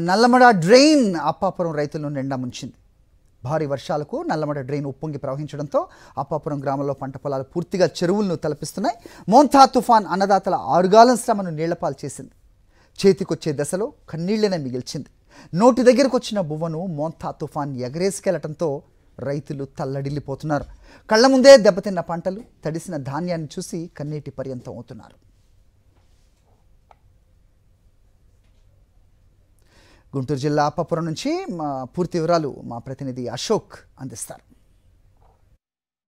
Nallamada drain Appapuram రైతులను నిండా ముంచింది. భారీ వర్షాలకు నల్లమడ డ్రైన్ ఉప్పొంగి ప్రవహించడంతో అప్పాపురం గ్రామంలో పంట పొలాలు పూర్తిగా చెరువులను తలపిస్తున్నాయి. మోంతా తుఫాన్ అన్నదాతల ఆరుగాలం శ్రమను నీళ్లపాలు చేసింది. చేతికొచ్చే దశలో కన్నీళ్లనే మిగిల్చింది. నోటి దగ్గరకు వచ్చిన బువ్వను మోంతా తుఫాన్ ఎగరేసుకెళ్లడంతో రైతులు తల్లడిల్లిపోతున్నారు. కళ్ల ముందే దెబ్బతిన్న పంటలు, తడిసిన ధాన్యాన్ని చూసి కన్నీటి పర్యంతం అవుతున్నారు. గుంటూరు జిల్లా అప్పాపురం నుంచి పూర్తి వివరాలు మా ప్రతినిధి అశోక్ అందిస్తారు.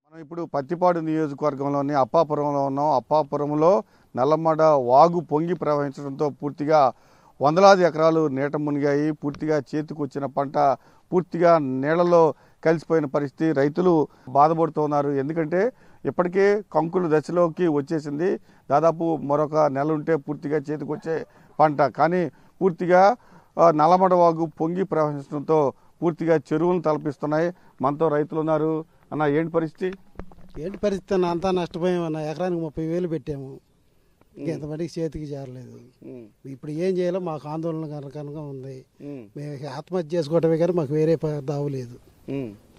మనం ఇప్పుడు పత్తిపాడు నియోజకవర్గంలోని అప్పాపురంలో ఉన్నాం. అప్పాపురంలో నల్లమడ వాగు పొంగి ప్రవహించడంతో పూర్తిగా వందలాది ఎకరాలు నీట మునిగాయి. పూర్తిగా చేతికి వచ్చిన పంట పూర్తిగా నీళ్లలో కలిసిపోయిన పరిస్థితి. రైతులు బాధపడుతున్నారు. ఎందుకంటే ఇప్పటికే కంకులు దశలోకి వచ్చేసింది. దాదాపు మరొక నెల ఉంటే పూర్తిగా చేతికి వచ్చే పంట. కానీ పూర్తిగా నల్లమడ వాగు పొంగి ప్రవహించడంతో పూర్తిగా చెరువులను తలపిస్తున్నాయి. మనతో రైతులు ఉన్నారు. అన్న, ఏంటి పరిస్థితి? అంతా నష్టపోయామన్న. ఎకరానికి 30,000 పెట్టాము. ఇంతమందికి చేతికి చేరలేదు. ఇప్పుడు ఏం చేయాలో మాకు ఆందోళన కనుక ఉంది. మేము ఆత్మహత్య చేసుకోవటమే కానీ మాకు వేరే దావు లేదు.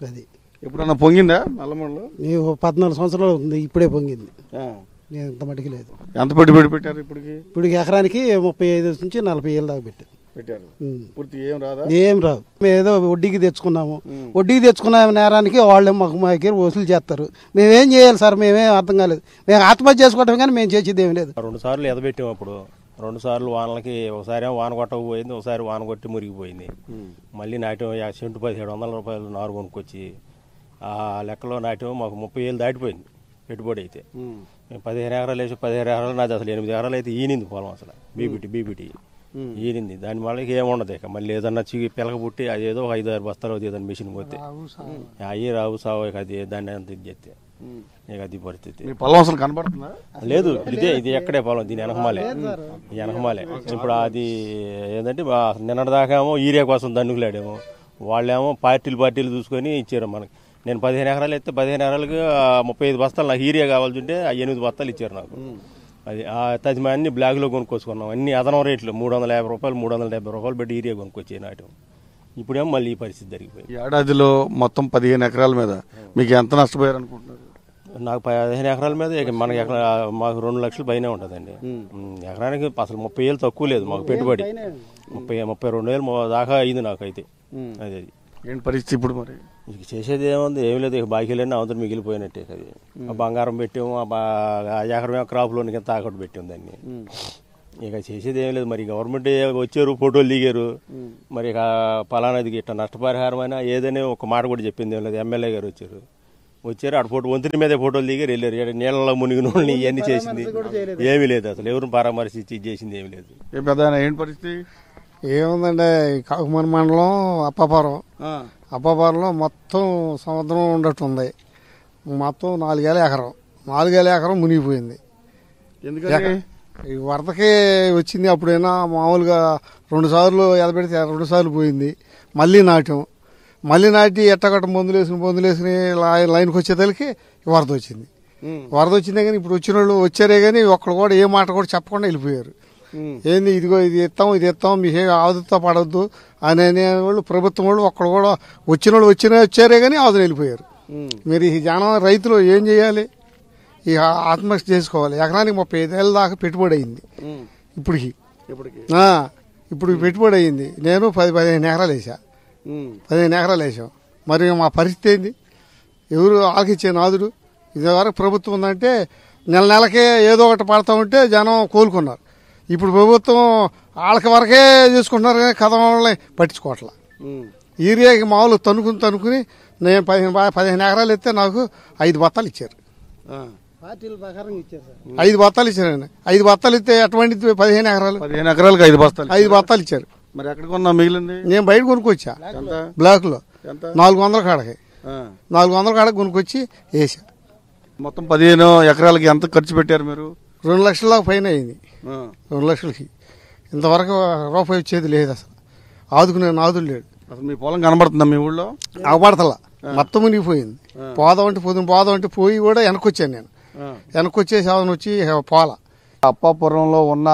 అది ఎప్పుడన్నా పొంగిందా నల్లమడలో? 14 సంవత్సరాలు ఉంది, ఇప్పుడే పొంగింది. ఇంత మటుకు లేదు. ఎంత పెట్టుబడి పెట్టారు? ఇప్పుడు ఎకరానికి 35 నుంచి 40,000 దాకా పెట్టారు. ఏం రాదు. మేము ఏదో వడ్డీకి తెచ్చుకున్నాము. వడ్డీకి తెచ్చుకున్న నేరానికి వాళ్ళు మాకు మా దగ్గర వసూలు చేస్తారు. మేమేం చేయాలి సార్? మేమేం అర్థం కాలేదు. మేము ఆత్మహత్య చేసుకోవటం కానీ మేము చేసేది ఏమి లేదు. 2 సార్లు ఎదబెట్టాము. అప్పుడు 2 సార్లు వానలకి ఒకసారి వాన కొట్టకపోయింది, ఒకసారి వాన కొట్టి మురిగిపోయింది. మళ్ళీ నాట్యం సెంటు 1700 రూపాయలు నారు కొనుక్కొచ్చి ఆ లెక్కలో నాట్యం మాకు 30,000 దాటిపోయింది పెట్టుబడి. అయితే మేము 15 ఎకరాలు వేసి 15 ఎకరాలు నాది అసలు 8 ఎకరాలు అయితే ఈనింది పొలం. అసలు బీబీటీ ఈనింది. దాని మళ్ళీ ఏముండదు. ఇక మళ్ళీ ఏదన్నా పిలక పుట్టి అదేదో 5-6 బస్తాలు ఏదైనా మిషన్ పోతే అయ్యి రావు సావు. ఇక అది దాన్ని అంత ఇది చేస్తే ఇక అది పరిస్థితి. పొలం అసలు కనబడుతుందా? లేదు. ఇది ఎక్కడే పొలం, దీని వెనకమాలే. ఇప్పుడు అది ఏంటంటే నిన్నటిదాకా ఏమో ఈరియా కోసం దన్నుకులాడేమో. వాళ్ళేమో పార్టీలు చూసుకొని ఇచ్చారు మనకి. నేను 15 ఎకరాలు అయితే 15 ఎకరాలకి 35 బస్తాలు నాకు ఈరియా కావాల్సింటే 8 బస్తాలు ఇచ్చారు నాకు. అది తది అన్ని బ్లాక్లో కొనుక్కొచ్చుకున్నాం. అన్ని అదనం రేట్లు 350 రూపాయలు 370 రూపాయలు పెట్టి ఈరియా కొనుక్కొచ్చే నాటం. ఇప్పుడేమో మళ్ళీ ఈ పరిస్థితి జరిగిపోయింది. ఏడాదిలో మొత్తం 15 ఎకరాల మీద మీకు ఎంత నష్టపోయారు అనుకుంటున్నారు? నాకు 15 ఎకరాల మీద మనకి మాకు 2 లక్షలు పైనే ఉంటుందండి. ఎకరానికి అసలు 30,000 తక్కువ లేదు మాకు పెట్టుబడి. 32,000 దాకా అయింది నాకు అయితే. అది ఏంటి పరిస్థితి ఇప్పుడు? మరి ఇక చేసేది ఏముంది? ఏమి లేదు. ఇక బాకీలన్నీ అవతల మిగిలిపోయినట్టే. అది బంగారం పెట్టాము. ఎకరమే క్రాప్ లోన్ కింద తాకట్టు పెట్టాము దాన్ని. ఇక చేసేది ఏమి లేదు. మరి గవర్నమెంట్ వచ్చారు, ఫోటోలు దిగారు. మరి ఇక పలానాదికి ఇట్లా నష్టపరిహారం అయినా ఏదైనా ఒక మాట కూడా చెప్పింది ఏం లేదు. ఎమ్మెల్యే గారు వచ్చారు ఆడ వంతుని మీదే ఫోటోలు దిగారు, వెళ్ళారు. నీళ్ళలో మునిగిన వాళ్ళని ఇవన్నీ చేసింది ఏమీ లేదు. అసలు ఎవరిని పరామర్శించి చేసింది ఏమి లేదు. ఏంటి పరిస్థితి? ఏముందండి, కాకుమాన మండలం అప్పాపురంలో మొత్తం సముద్రం ఉండట్టు ఉంది. మొత్తం 4,000 ఎకరం మునిగిపోయింది. ఈ వరదకి వచ్చింది. అప్పుడైనా మామూలుగా 2 సార్లు ఎదబెడితే 2 సార్లు పోయింది. మళ్ళీ నాటి ఎట్టగట్ట మందులు వేసుకుని లైన్కి వచ్చేతలకి వరద వచ్చింది. కానీ ఇప్పుడు వచ్చిన వాళ్ళు వచ్చారే కానీ ఒక్కడు కూడా ఏ మాట కూడా చెప్పకుండా వెళ్ళిపోయారు. ఏంది ఇదిగో ఇది ఇస్తాం మీకే ఆదుతో పడవద్దు అని అనేవాళ్ళు ప్రభుత్వం వాళ్ళు ఒక్కడు కూడా వచ్చిన వాళ్ళు వచ్చారే కానీ ఆదుని వెళ్ళిపోయారు. మీరు ఈ జనం రైతులు ఏం చేయాలి? ఈ ఆత్మహత్య చేసుకోవాలి. ఎకరానికి 35,000 దాకా పెట్టుబడి అయింది. ఇప్పుడు పెట్టుబడి అయింది. నేను 15 ఎకరాలు వేసా. 15 ఎకరాలు వేసాం. మరి మా పరిస్థితి ఏంది? ఎవరు ఆలకిచ్చే నాదుడు? ఇదివరకు ప్రభుత్వం ఉందంటే నెలకే ఏదో ఒకటి పడతా ఉంటే జనం కోలుకున్నారు. ఇప్పుడు ప్రభుత్వం వాళ్ళకి వరకే చూసుకుంటున్నారు కానీ కథ వాళ్ళని పట్టించుకోవట్లా. ఈరియాకి మామూలు తనుకుని నేను 15 ఎకరాలు ఇస్తే నాకు 5 బత్తాలు ఇచ్చారు. 5 బత్తాలు ఇచ్చారండి. 5 బత్తాలు ఇస్తే ఎటువంటి 15 ఎకరాలకు 5 బత్తాలు ఇచ్చారు. మరి ఎక్కడ కొన్నా మిగిలింది? నేను బయట కొనుక్కొచ్చా. బ్లాక్ లో 400 కాడకి 400 కాడకి కొనుక్కొచ్చి వేసా. మొత్తం 15 ఎకరాలకి ఎంత ఖర్చు పెట్టారు మీరు? 2 లక్షల పైన అయింది. 2 లక్షలకి ఇంతవరకు రూపాయి వచ్చేది లేదు. అసలు ఆదుకునే నాదులు లేడు. అసలు మీ పొలం కనబడుతుందా మీ ఊళ్ళో? అవపడతలా. మొత్తం మునిగిపోయింది. పోదామంటే పోయి కూడా వెనకొచ్చాను. నేను వెనకొచ్చేసి వచ్చి పోల. అప్పాపురంలో ఉన్న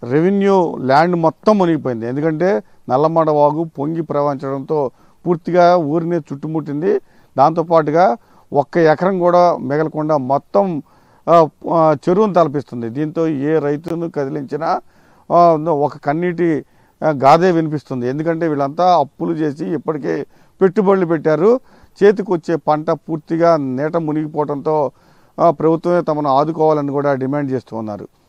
రెవెన్యూ ల్యాండ్ మొత్తం మునిగిపోయింది. ఎందుకంటే నల్లమడ వాగు పొంగి ప్రవహించడంతో పూర్తిగా ఊరిని చుట్టుముట్టింది. దాంతోపాటుగా 1 ఎకరం కూడా మిగలకుండా మొత్తం చెరువును తలపిస్తుంది. దీంతో ఏ రైతును కదిలించినా ఒక కన్నీటి గాథే వినిపిస్తుంది. ఎందుకంటే వీళ్ళంతా అప్పులు చేసి ఇప్పటికే పెట్టుబడులు పెట్టారు. చేతికొచ్చే పంట పూర్తిగా నీట మునిగిపోవడంతో ప్రభుత్వమే తమను ఆదుకోవాలని కూడా డిమాండ్ చేస్తూ ఉన్నారు.